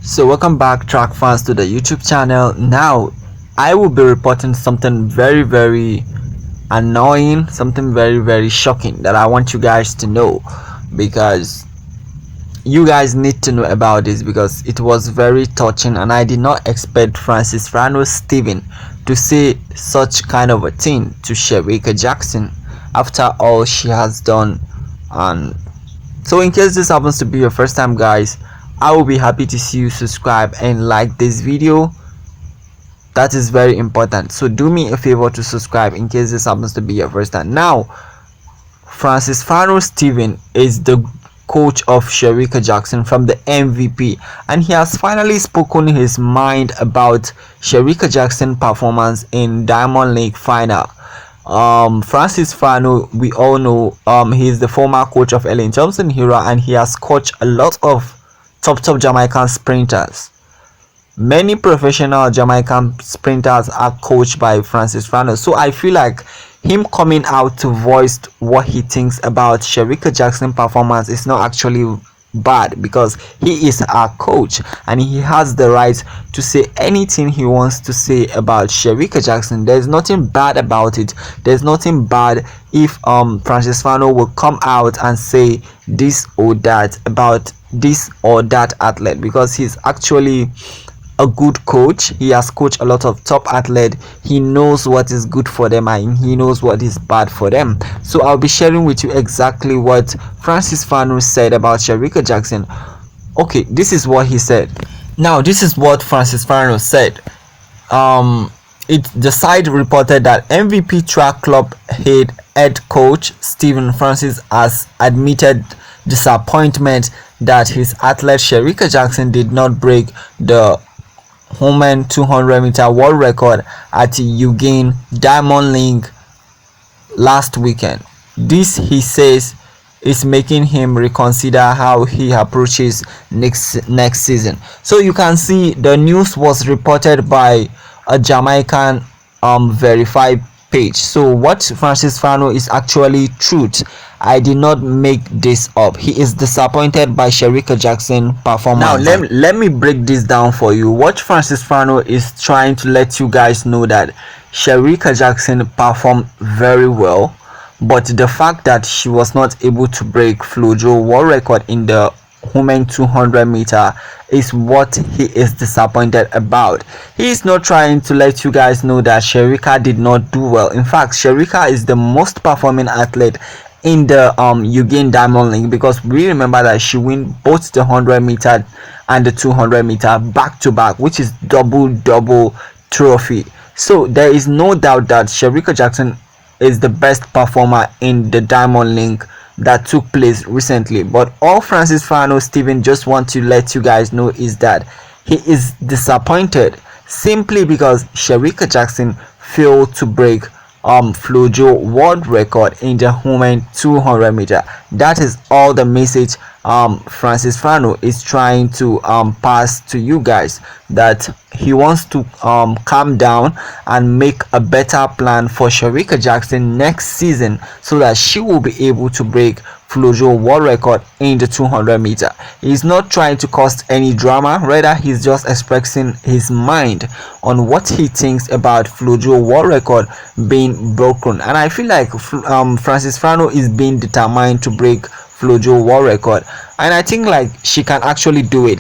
So welcome back, track fans, to the YouTube channel. Now I will be reporting something very annoying, something very shocking that I want you guys to know, because you guys need to know about this because it was very touching and I did not expect Francis Frano Steven to say such kind of a thing to Shericka Jackson after all she has done. And so in case this happens to be your first time, guys, I will be happy to see you subscribe and like this video. That is very important, so do me a favor to subscribe in case this happens to be your first time. Now, Francis Frano Steven is the coach of Shericka Jackson from the MVP, and he has finally spoken his mind about Shericka Jackson performance in Diamond League final. Francis Frano, we all know, he is the former coach of Ellen Thompson Hero, and he has coached a lot of top Jamaican sprinters. Many professional Jamaican sprinters are coached by Francis Frano, so I feel like him coming out to voice what he thinks about Shericka Jackson performance is not actually bad, because he is our coach and he has the right to say anything he wants to say about Shericka Jackson. There's nothing bad about it. There's nothing bad if Francis Frano will come out and say this or that about this or that athlete, because he's actually a good coach. He has coached a lot of top athletes. He knows what is good for them and he knows what is bad for them. So I'll be sharing with you exactly what Francis Frano said about Shericka Jackson. Okay, this is what he said. Now, this is what Francis Frano said. The site reported that MVP Track Club head coach Stephen Francis has admitted disappointment that his athlete Shericka Jackson did not break the women 200-meter world record at Eugene Diamond League last weekend. This, he says, is making him reconsider how he approaches next season. So you can see the news was reported by a Jamaican verified page. So what Francis Frano is actually truth. I did not make this up. He is disappointed by Shericka Jackson performance. Now let me break this down for you. What Francis Frano is trying to let you guys know that Shericka Jackson performed very well, but the fact that she was not able to break Flojo world record in the women 200-meter is what he is disappointed about. He is not trying to let you guys know that Shericka did not do well. In fact, Shericka is the most performing athlete in the Eugene Diamond League, because we remember that she win both the 100-meter and the 200-meter back to back, which is double trophy. So there is no doubt that Shericka Jackson is the best performer in the Diamond League that took place recently. But all Francis Frano Steven just want to let you guys know is that he is disappointed simply because Shericka Jackson failed to break Flojo world record in the women 200-meter. That is all the message Francis Frano is trying to pass to you guys, that he wants to calm down and make a better plan for Shericka Jackson next season so that she will be able to break Flojo world record in the 200-meter. He's not trying to cause any drama, rather he's just expressing his mind on what he thinks about Flojo world record being broken. And I feel like Francis Frano is being determined to break Flojo world record, and I think like she can actually do it.